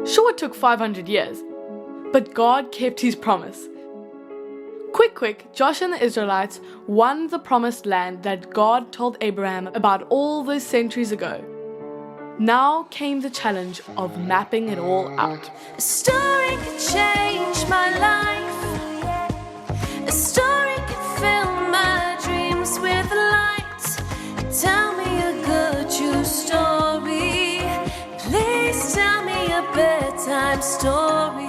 Sure, it took 500 years, but God kept his promise. Quick, Josh and the Israelites won the promised land that God told Abraham about all those centuries ago. Now came the challenge of mapping it all out. A story could change my life. A story could fill my dreams with light. Tell me a good true story. Please tell me a bedtime story.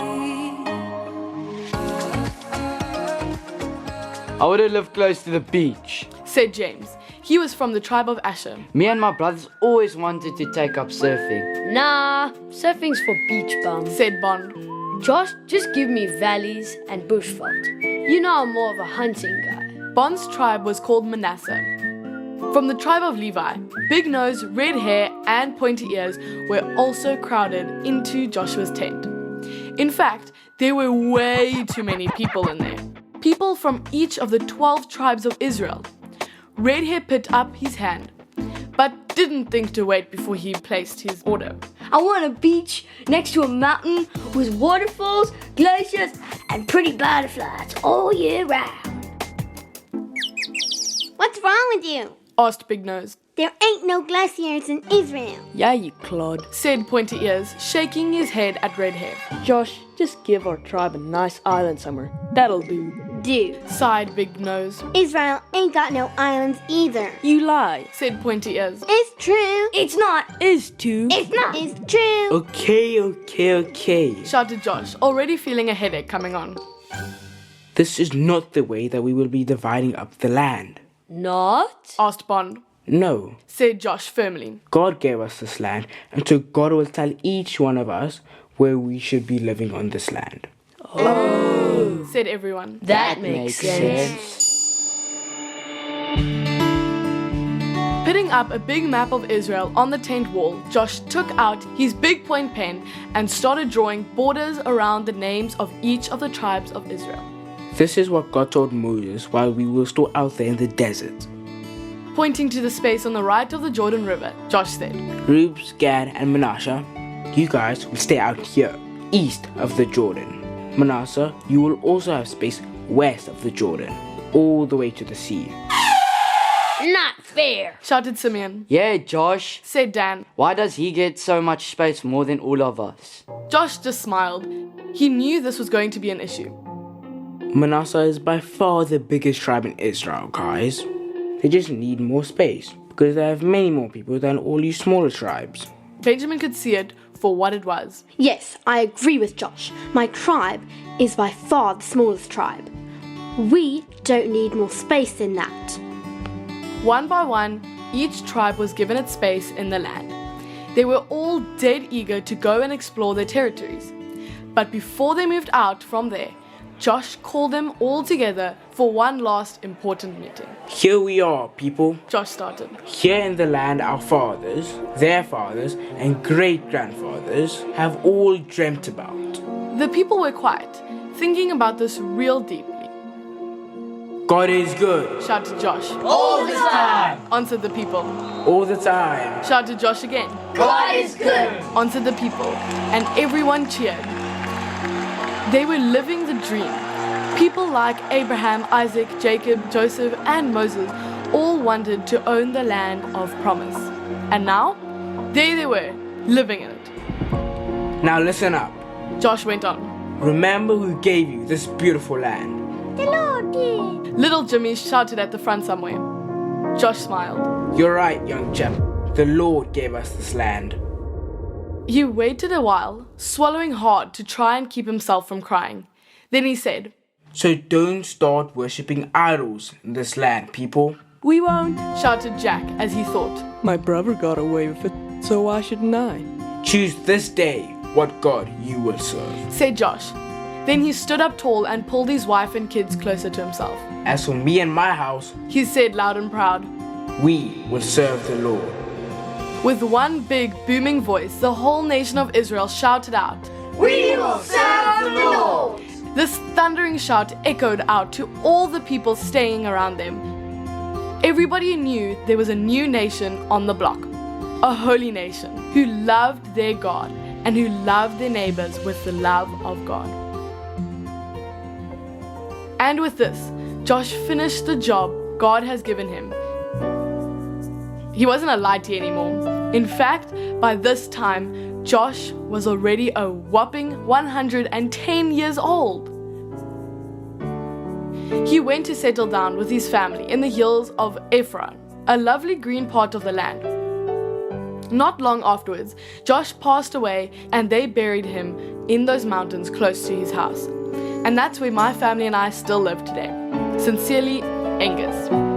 I would have lived close to the beach, said James. He was from the tribe of Asher. Me and my brothers always wanted to take up surfing. Nah, surfing's for beach bums, said Bond. Josh, just give me valleys and bushveld. You know I'm more of a hunting guy. Bond's tribe was called Manasseh. From the tribe of Levi, big nose, red hair, and pointy ears were also crowded into Joshua's tent. In fact, there were way too many people in there. People from each of the 12 tribes of Israel. Redhair put up his hand, but didn't think to wait before he placed his order. I want a beach next to a mountain with waterfalls, glaciers, and pretty butterflies all year round. What's wrong with you? Asked Big Nose. There ain't no glaciers in Israel. Yeah, you clod, said Pointy Ears, shaking his head at Redhair. Josh, just give our tribe a nice island somewhere. That'll do. Sighed Big Nose. Israel ain't got no islands either. You lie, said Pointy Ears. It's true. It's not. Is too. It's not. It's true. Okay. Shouted Josh, already feeling a headache coming on. This is not the way that we will be dividing up the land. Not? Asked Bond. No, said Josh firmly. God gave us this land, and so God will tell each one of us where we should be living on this land. Oh, said everyone. That makes sense. Putting up a big map of Israel on the tent wall, Josh took out his big point pen and started drawing borders around the names of each of the tribes of Israel. This is what God told Moses while we were still out there in the desert. Pointing to the space on the right of the Jordan River, Josh said, Reuben, Gad, and Manasseh, you guys will stay out here, east of the Jordan. Manasseh, you will also have space west of the Jordan, all the way to the sea. Not fair, shouted Simeon. Yeah, Josh, said Dan. Why does he get so much space more than all of us? Josh just smiled. He knew this was going to be an issue. Manasseh is by far the biggest tribe in Israel, guys. They just need more space because they have many more people than all you smaller tribes. Benjamin could see it for what it was. Yes, I agree with Josh. My tribe is by far the smallest tribe. We don't need more space than that. One by one, each tribe was given its space in the land. They were all dead eager to go and explore their territories. But before they moved out from there, Josh called them all together for one last important meeting. Here we are, people. Josh started. Here in the land our fathers, their fathers, and great-grandfathers have all dreamt about. The people were quiet, thinking about this real deeply. God is good. Shouted Josh. All the time. Answered the people. All the time. Shouted Josh again. God is good. Answered the people. And everyone cheered. They were living the dream. People like Abraham, Isaac, Jacob, Joseph, and Moses all wanted to own the land of promise. And now, there they were, living in it. Now listen up. Josh went on. Remember who gave you this beautiful land. The Lord did. Little Jimmy shouted at the front somewhere. Josh smiled. You're right, young chap. The Lord gave us this land. He waited a while, swallowing hard to try and keep himself from crying. Then he said, So don't start worshipping idols in this land, people. We won't, shouted Jack as he thought. My brother got away with it, so why shouldn't I? Choose this day what God you will serve, said Josh. Then he stood up tall and pulled his wife and kids closer to himself. As for me and my house, he said loud and proud, we will serve the Lord. With one big booming voice, the whole nation of Israel shouted out, We will serve the Lord. This thundering shout echoed out to all the people staying around them. Everybody knew there was a new nation on the block. a holy nation who loved their God and who loved their neighbors with the love of God. And with this, Josh finished the job God has given him. He wasn't a lighty anymore. In fact, by this time, Josh was already a whopping 110 years old. He went to settle down with his family in the hills of Ephraim, a lovely green part of the land. Not long afterwards, Josh passed away and they buried him in those mountains close to his house. And that's where my family and I still live today. Sincerely, Angus.